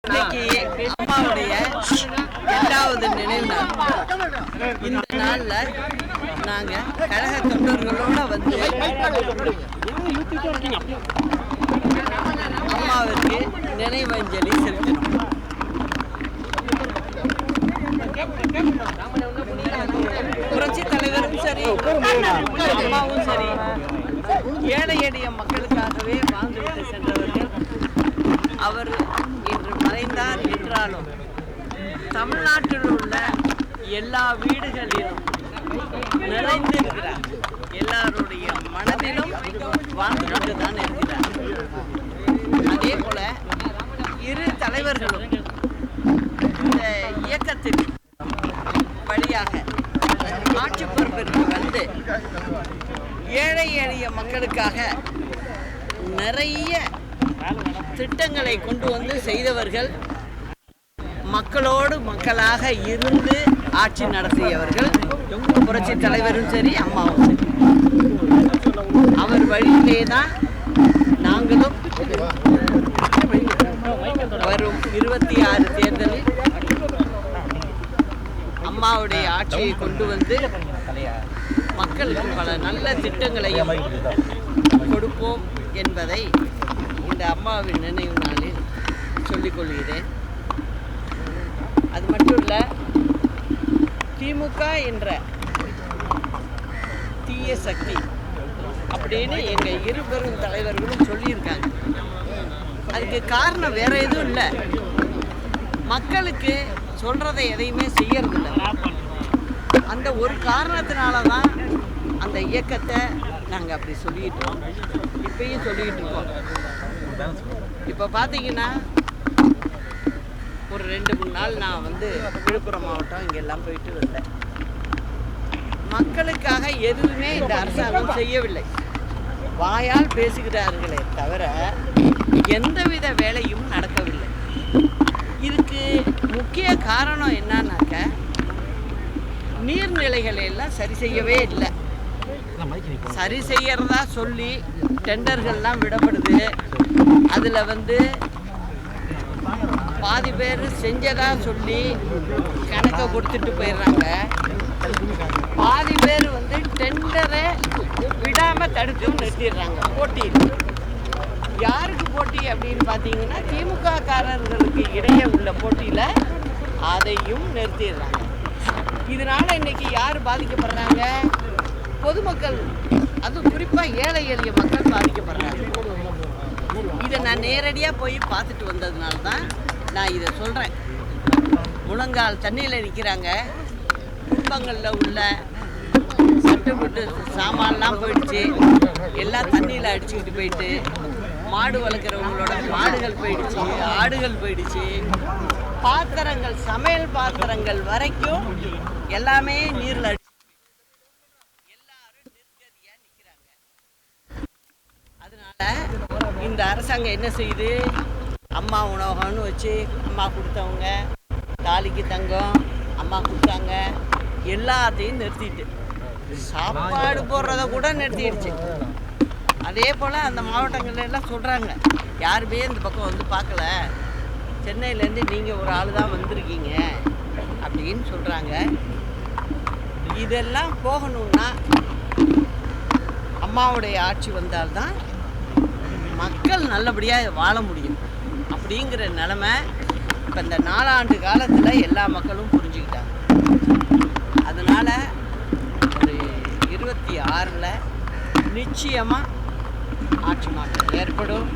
இன்னைக்கு அம்மாவுடைய 8வது நினைவு நாள். இந்த நாள்ல நாங்க கழக தொண்டர்களோட வந்து அம்மாவிற்கு நினைவஞ்சலி செலுத்தினோம். புரட்சி தலைவரும் சரி, அம்மாவும் சரி, ஏழை எளிய மக்களுக்காகவே வாழ்ந்துவிட்டு சென்றவர்கள். அவர் இன்று மறைந்தார் என்றாலும் தமிழ்நாட்டில் உள்ள எல்லா வீடுகளிலும் நிறைந்திருக்கிறார். எல்லாருடைய மனதிலும் வாழ்ந்து கொண்டுதான் இருக்கிறார். அதே போல இரு தலைவர்களும் இந்த இயக்கத்தின் வழியாக ஆட்சி பொறுப்பிற்கு வந்து ஏழை எளிய மக்களுக்காக நிறைய திட்டங்களை கொண்டு வந்து செய்தவர்கள். மக்களோடு மக்களாக இருந்து ஆட்சி நடத்தியவர்கள் புரட்சி தலைவரும் சரி, அம்மாவும் சரி. அவர் வழியிலே தான் நாங்களும் வரும் 26 தேர்தலில் அம்மாவுடைய ஆட்சியை கொண்டு வந்து மக்களுக்கு பல நல்ல திட்டங்களையும் கொடுப்போம் என்பதை இந்த அம்மாவின் நினைவு நாளில் சொல்லிக்கொள்கிறேன். அது மட்டும் இல்லை, திமுக என்ற தீய சக்தி அப்படின்னு எங்கள் இரு பெரும் தலைவர்களும் சொல்லியிருக்காங்க. அதுக்கு காரணம் வேற எதுவும் இல்லை, மக்களுக்கு சொல்றதை எதையுமே செய்யறதில்லை. அந்த ஒரு காரணத்தினால தான் அந்த இயக்கத்தை நாங்கள் அப்படி சொல்லிட்டோம், இப்பயும் சொல்லிக்கிட்டு இருக்கோம். இப்போ பார்த்தீங்கன்னா ஒரு 2-3 நாள் நான் வந்து விழுப்புரம் மாவட்டம் இங்கெல்லாம் போயிட்டு வந்தேன். மக்களுக்காக எதுவுமே இந்த அரசாங்கம் செய்யவில்லை. வாயால் பேசுகிறார்களே தவிர எந்தவித வேலையும் நடக்கவில்லை. இதுக்கு முக்கிய காரணம் என்னன்னாக்க, நீர்நிலைகளை எல்லாம் சரி செய்யவே இல்லை. சரி செய்யறதா சொல்லி டெண்டர்கள்லாம் விடப்படுது. அதில் வந்து பாதி பேர் செஞ்சதா சொல்லி கணக்கை கொடுத்துட்டு போயிடுறாங்க. பாதி பேர் வந்து டெண்டரை விடாமல் தடுத்து நிறுத்திடுறாங்க. போட்டியில் யாருக்கு போட்டி அப்படின்னு பார்த்தீங்கன்னா, திமுக காரர்களுக்கு இடையே உள்ள போட்டியில் அதையும் நிறுத்திடுறாங்க. இதனால இன்னைக்கு யார் பாதிக்கப்படுறாங்க? பொதுமக்கள், அதுவும் குறிப்பாக ஏழை எளிய மக்கள் பாதிக்கப்படுறாங்க. இதை நான் நேரடியாக போய் பார்த்துட்டு வந்ததுனால தான் நான் இதை சொல்கிறேன். முழங்கால் தண்ணியில் நிற்கிறாங்க. குடும்பங்களில் உள்ள சட்டுப்பட்டு சாமான்லாம் போயிடுச்சு, எல்லாம் தண்ணியில் அடிச்சுக்கிட்டு போயிட்டு, மாடு வளர்க்குறவங்களோட மாடுகள் போயிடுச்சு, ஆடுகள் போயிடுச்சு, பாத்திரங்கள், சமையல் பாத்திரங்கள் வரைக்கும் எல்லாமே நீரில் அடிச்சு எல்லாரும் நிர்கதியாக நிற்கிறாங்க. அதனால இந்த அரசாங்கம் என்ன செய்யுது? அம்மா உணவகம்னு வச்சு அம்மா கொடுத்தவங்க, தாலிக்கு தங்கம் அம்மா கொடுத்தாங்க, எல்லாத்தையும் நிறுத்திட்டு சாப்பாடு போடுறத கூட நிறுத்திடுச்சு. அதே போல் அந்த மாவட்டங்கள்ல எல்லாம் சொல்கிறாங்க, யாருமே இந்த பக்கம் வந்து பார்க்கல, சென்னையிலேருந்து நீங்கள் ஒரு ஆள் தான் வந்திருக்கீங்க அப்படின்னு சொல்கிறாங்க. இதெல்லாம் போகணுன்னா அம்மாவுடைய ஆட்சி வந்தால்தான் மக்கள் நல்லபடியாக வாழ முடியும். அப்படிங்கிற நிலைமை இப்போ இந்த 4 ஆண்டு காலத்தில் எல்லா மக்களும் புரிஞ்சுக்கிட்டாங்க. அதனால் ஒரு 26ல் நிச்சயமாக ஆட்சி மாற்றம் ஏற்படும்.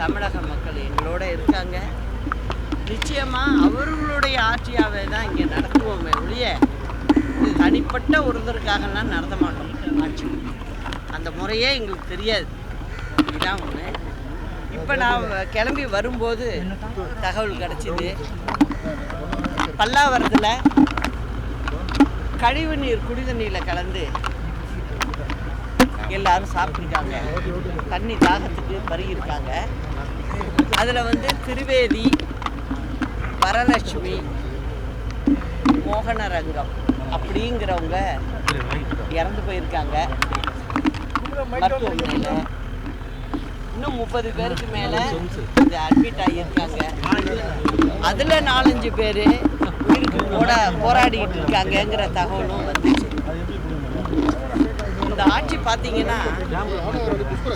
தமிழக மக்கள் எங்களோட இருக்காங்க. நிச்சயமாக அவர்களுடைய ஆட்சியாகவே தான் இங்கே நடத்துவோமே ஒழிய தனிப்பட்ட ஒருத்தருக்காகலாம் நடத்த மாட்டோம் ஆட்சி. அந்த முறையே எங்களுக்கு தெரியாது. இதுதான் ஒன்று. இப்போ நான் கிளம்பி வரும்போது தகவல் கிடச்சிது, பல்லாவரத்தில் கழிவு நீர் குடிதண்ணியில் கலந்து எல்லாரும் சாப்பிட்ருக்காங்க. தண்ணி தாகத்துக்கு பருகியிருக்காங்க. அதில் வந்து திரிவேதி, வரலட்சுமி, மோகனரங்கம் அப்படிங்கிறவங்க இறந்து போயிருக்காங்க மருத்துவமனையில். இன்னும் 30 பேருக்கு மேலே இந்த அட்மிட் ஆகியிருக்காங்க. அதில் 4-5 பேர் உயிருக்கு போராடிட்டு இருக்காங்கங்கிற தகவலும் வந்துச்சு. இந்த ஆட்சி பார்த்தீங்கன்னா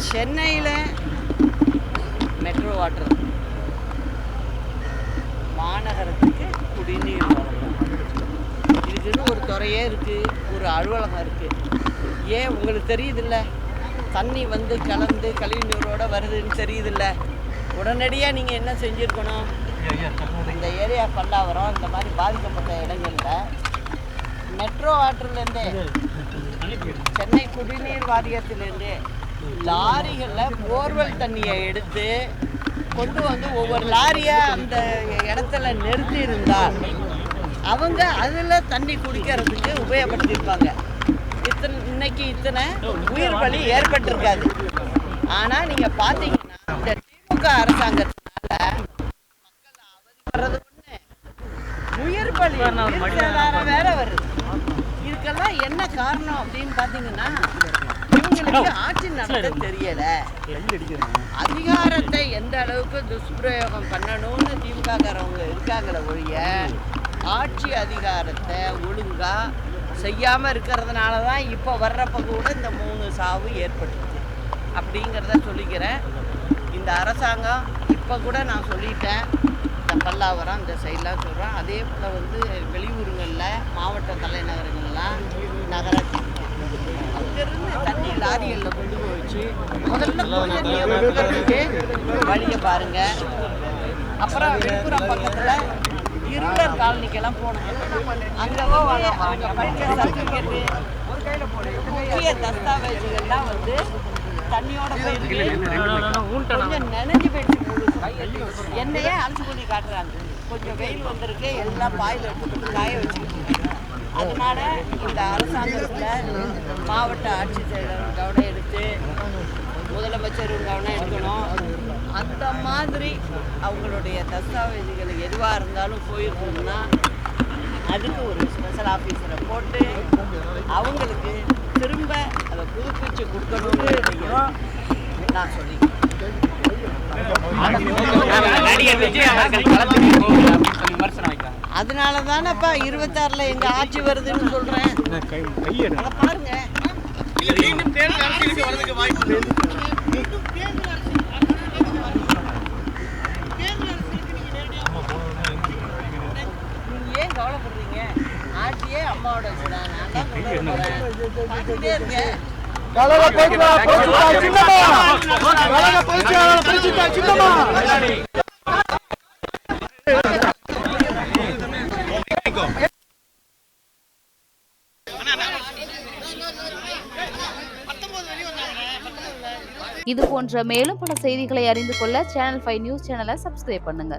சென்னையில் மெட்ரோ வாட்டர், மாநகரத்துக்கு குடிநீர் வழங்கணும், இதுக்குன்னு ஒரு துறையே இருக்குது, ஒரு அலுவலகம் இருக்குது. ஏன் உங்களுக்கு தெரியுதில்ல? தண்ணி வந்து கலந்து கழிவு நீரோடு வருதுன்னு தெரியுதில்ல? உடனடியாக நீங்கள் என்ன செஞ்சுருக்கணும்? இந்த ஏரியா பல்லாவரம் இந்த மாதிரி பாதிக்கப்பட்ட இடங்களில் மெட்ரோ வாட்டர்லேருந்தே, சென்னை குடிநீர் வாரியத்திலேருந்தே லாரிகளில் போர்வெல் தண்ணியை எடுத்து கொண்டு வந்து ஒவ்வொரு லாரியாக அந்த இடத்துல நிறுத்தி இருந்தால் அவங்க அதில் தண்ணி குடிக்கிறதுக்கு உபயோகப்படுத்தியிருப்பாங்க. இன்னைக்கு இத்தனை உயிர் பலி ஏற்பட்டிருக்காது. ஆனால் நீங்கள் பார்த்தீங்கன்னா இந்த திமுக அரசாங்கத்தினால மக்கள் அவதிப்படுறது ஒன்று, உயிர் பலி வேற வருது. இதுக்கெல்லாம் என்ன காரணம் அப்படின்னு பார்த்தீங்கன்னா இவங்களுக்கு ஆட்சி நடத்த தெரியல. அதிகாரத்தை எந்த அளவுக்கு துஷ்பிரயோகம் பண்ணணும்னு திமுககாரவங்க இருக்காங்களே ஒழிய ஆட்சி அதிகாரத்தை ஒழுங்காக செய்யாமல் இருக்கிறதுனால தான் இப்போ வர்றப்ப கூட இந்த 3 சாவு ஏற்பட்டுச்சு அப்படிங்கிறத சொல்லிக்கிறேன். இந்த அரசாங்கம் இப்போ கூட நான் சொல்லிட்டேன், இந்த பல்லாவரம் இந்த சைடெலாம் சொல்கிறேன். அதே போல் வந்து வெளியூருங்களில் மாவட்ட தலைநகரங்கள்லாம் நகராட்சி அங்கேருந்து தண்ணி லாரிகளில் கொண்டு போய் வச்சு முதல்ல வழியை பாருங்கள். அப்புறம் விழுப்புரம் பக்கத்தில் இருளர் காலனிக்கெல்லாம் போனோம். அங்கே அவங்க படித்த சர்டிஃபிகேட்டு, முக்கிய தஸ்தாவேஜுகள்லாம் வந்து தண்ணியோட போயிருக்கு, கொஞ்சம் நினைஞ்சு போயிடுச்சு. என்னையே அலசி பண்ணி காட்டுறாங்க. கொஞ்சம் வெயில் வந்திருக்கு, எல்லாம் பாயில் எடுத்து காய வச்சுக்கிட்டு. அதனால இந்த அரசாங்கத்தில் மாவட்ட ஆட்சித்தலைவர் கவனம் எடுத்து, முதலமைச்சரும் கவனம் எடுக்கணும். அந்த மாதிரி அவங்களுடைய தஸ்தாவேஜுகள் எதுவாக இருந்தாலும் போயிருக்கணும்னா அதுக்கு ஒரு ஸ்பெஷல் ஆஃபீஸரை போட்டு அவங்களுக்கு திரும்ப அதை புதுப்பிச்சு கொடுக்கணும்னு நான் சொல்லி அதனால தானேப்பா 26ல் எங்கள் ஆட்சி வருதுன்னு சொல்கிறேன். அதை பாருங்க. ஏன் கவலைப்படுறீங்க? ஆட்சியே அம்மாவோட வச்சுதான். நான் தான் பார்த்துட்டே இருக்கேன். இது போன்ற மேலும் பல செய்திகளை அறிந்து கொள்ள சேனல் 5 நியூஸ் சேனலை சப்ஸ்கிரைப் பண்ணுங்க.